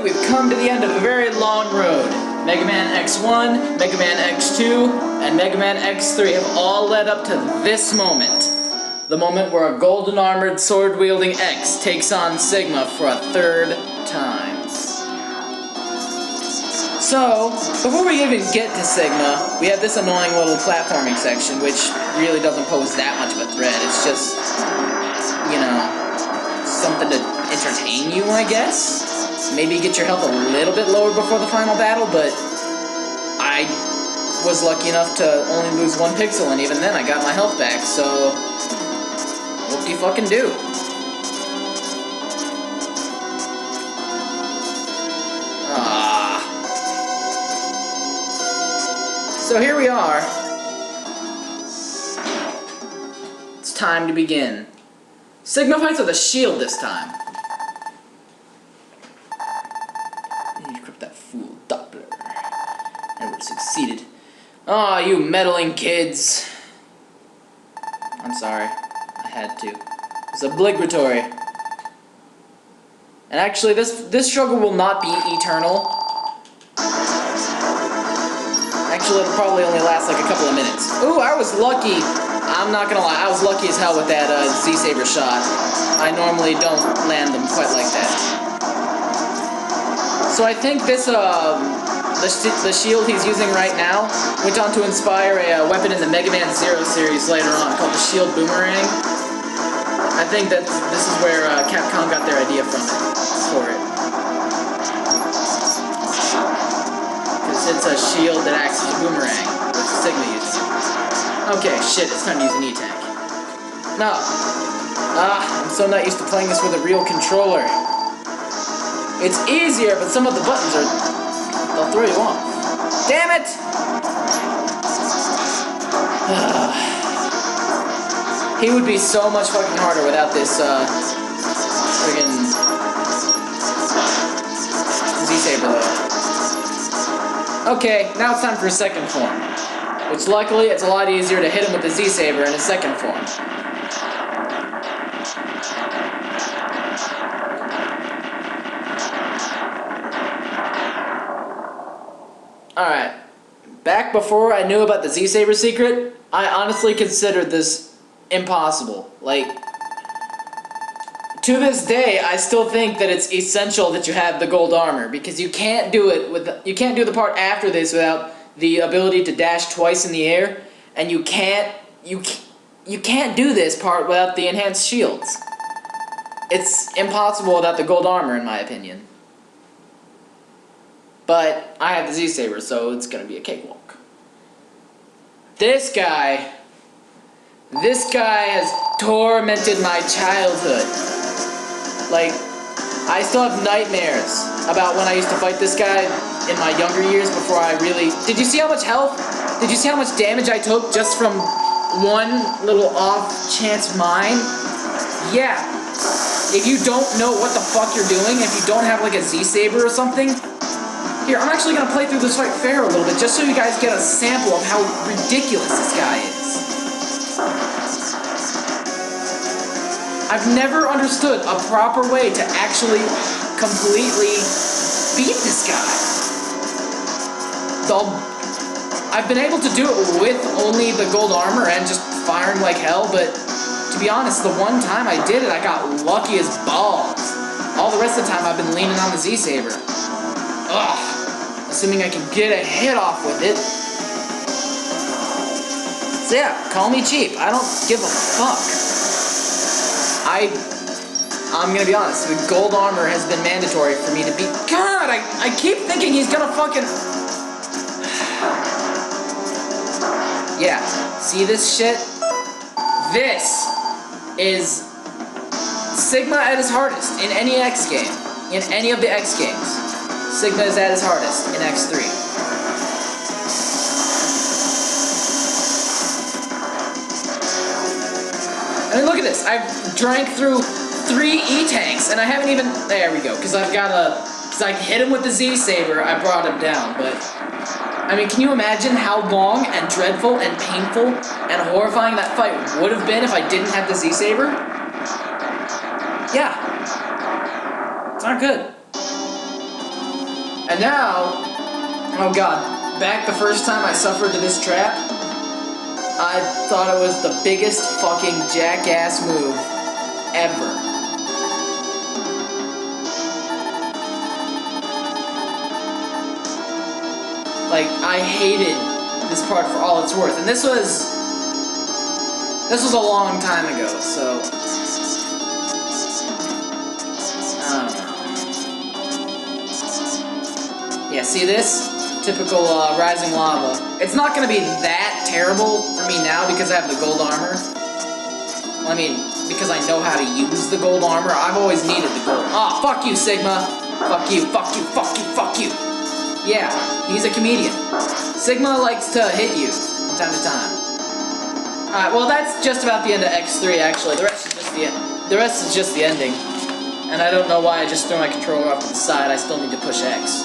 we've come to the end of a very long road. Megaman X1, Megaman X2, and Megaman X3 have all led up to this moment. The moment where a golden armored sword-wielding X takes on Sigma for a third time. So, before we even get to Sigma, we have this annoying little platforming section, which really doesn't pose that much of a threat. It's just, you know, something to entertain you, I guess? Maybe get your health a little bit lower before the final battle, but I was lucky enough to only lose 1 pixel, and even then I got my health back, so whoop-de-fucking-do. So here we are. It's time to begin. Sigma fights with a shield this time. You equipped that fool Doppler. I would have succeeded. Aw, you meddling kids. I'm sorry. I had to. It's obligatory. And actually, this struggle will not be eternal. Actually, it'll probably only last like a couple of minutes. Ooh, I was lucky. I'm not gonna lie, I was lucky as hell with that Z-Saber shot. I normally don't land them quite like that. So I think this, the shield he's using right now went on to inspire a weapon in the Megaman Zero series later on called the Shield Boomerang. I think that this is where Capcom got their idea for it. It's a shield that acts as a boomerang, which Sigma uses. Okay, shit, it's time to use an E-Tank. No. I'm so not used to playing this with a real controller. It's easier, but some of the buttons they'll throw you off. Damn it! He would be so much fucking harder without this, friggin' Z-Saber though. Okay, now it's time for his second form. Which luckily, it's a lot easier to hit him with the Z-Saber in his second form. Alright. Back before I knew about the Z-Saber secret, I honestly considered this impossible. Like, to this day, I still think that it's essential that you have the gold armor, because you can't do it you can't do the part after this without the ability to dash twice in the air, and you can't do this part without the enhanced shields. It's impossible without the gold armor, in my opinion. But I have the Z-Saber, so it's gonna be a cakewalk. This guy has tormented my childhood. Like, I still have nightmares about when I used to fight this guy in my younger years before I really... Did you see how much health? Did you see how much damage I took just from one little off-chance mine? Yeah. If you don't know what the fuck you're doing, if you don't have like a Z-Saber or something... Here, I'm actually going to play through this fight fair a little bit just so you guys get a sample of how ridiculous this guy is. I've never understood a proper way to actually completely beat this guy. I've been able to do it with only the gold armor and just firing like hell, but to be honest, the one time I did it, I got lucky as balls. All the rest of the time, I've been leaning on the Z-Saber. Ugh. Assuming I can get a hit off with it. So yeah, call me cheap. I don't give a fuck. I'm gonna be honest, the gold armor has been mandatory for me to beat. God, I keep thinking he's gonna fucking... Yeah, see this shit? This is Sigma at his hardest in any X game. In any of the X games. Sigma is at his hardest in X3. I mean, look at this. I've drank through 3 E-Tanks, and I haven't even... There we go, because I've got a... Because I hit him with the Z-Saber, I brought him down, but... I mean, can you imagine how long and dreadful and painful and horrifying that fight would have been if I didn't have the Z-Saber? Yeah. It's not good. And now, oh god, back the first time I suffered to this trap, I thought it was the biggest fucking jackass move ever. Like, I hated this part for all it's worth. And this was a long time ago, so I don't know. Yeah, see this? Typical rising lava. It's not gonna be that terrible for me now because I have the gold armor. Well, I mean, because I know how to use the gold armor. I've always needed the gold. Oh, fuck you, Sigma. Fuck you, fuck you, fuck you, fuck you. Yeah, he's a comedian. Sigma likes to hit you from time to time. Alright, well that's just about the end of X3 actually. The rest is just the ending. And I don't know why I just threw my controller off to the side. I still need to push X.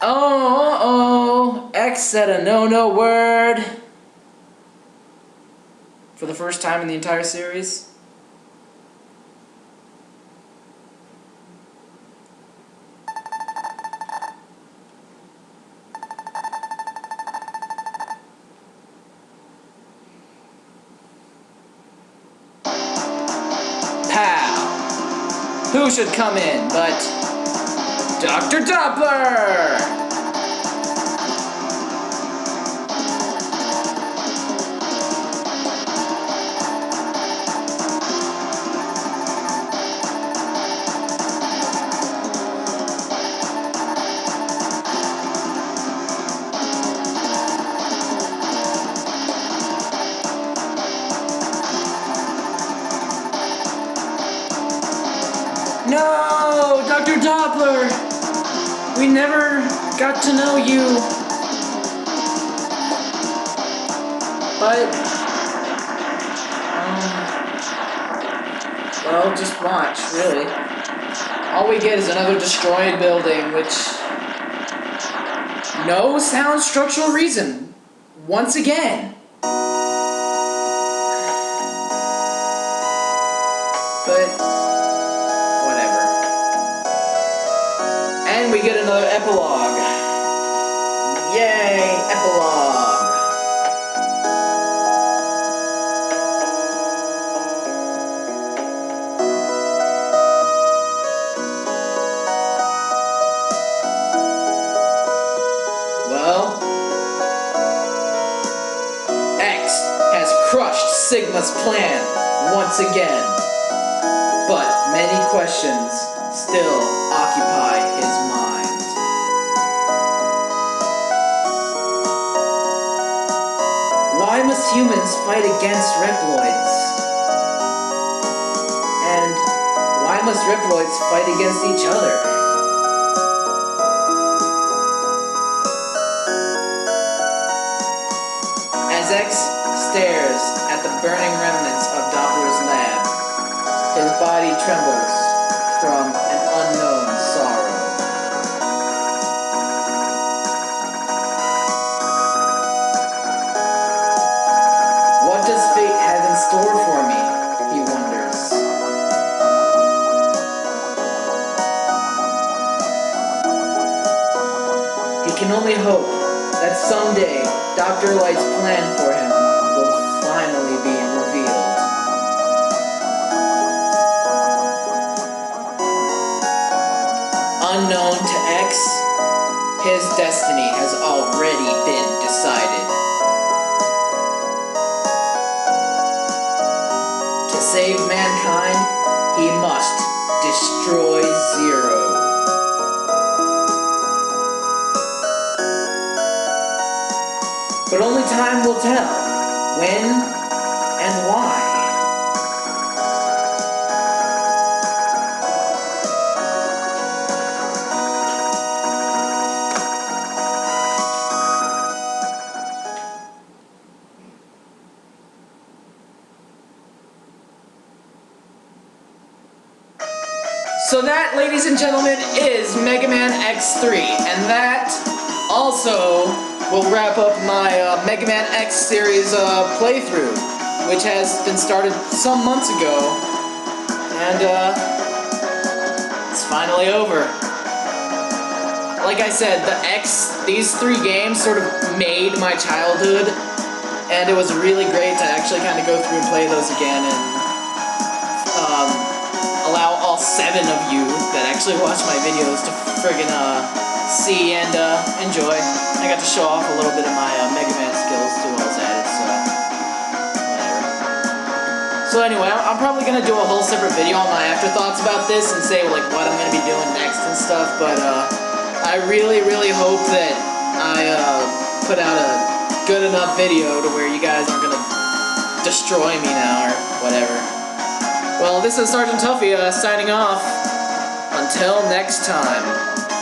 Oh, X said a no-no word. For the first time in the entire series. Pow! Who should come in but Dr. Doppler! No! Dr. Doppler! We never got to know you. But... well, just watch, really. All we get is another destroyed building, which... no sound structural reason. Once again. But... and we get another epilogue. Yay, epilogue. Well, X has crushed Sigma's plan once again. But many questions still occupy his mind. Why must humans fight against Reploids? And why must Reploids fight against each other? As X stares at the burning remnants of Doppler's lab, his body trembles from an unknown sorrow. What does fate have in store for me? He wonders. He can only hope that someday Dr. Light's plan for him will finally be revealed. Unknown to X, his destiny has already been decided. To save mankind, he must destroy Zero. But only time will tell when and why. So that, ladies and gentlemen, is Megaman X3, and that also will wrap up my Megaman X series playthrough, which has been started some months ago, and finally over. Like I said, these 3 games sort of made my childhood, and it was really great to actually kind of go through and play those again and allow all 7 of you that actually watch my videos to friggin' see and enjoy. I got to show off a little bit of my Megaman skills too while I was at it, so whatever. So anyway, I'm probably gonna do a whole separate video on my afterthoughts about this and say like what I'm gonna be doing next and stuff, but I really, really hope that I put out a good enough video to where you guys aren't gonna destroy me now or whatever. Well, this is Sargent Toughie signing off. Until next time.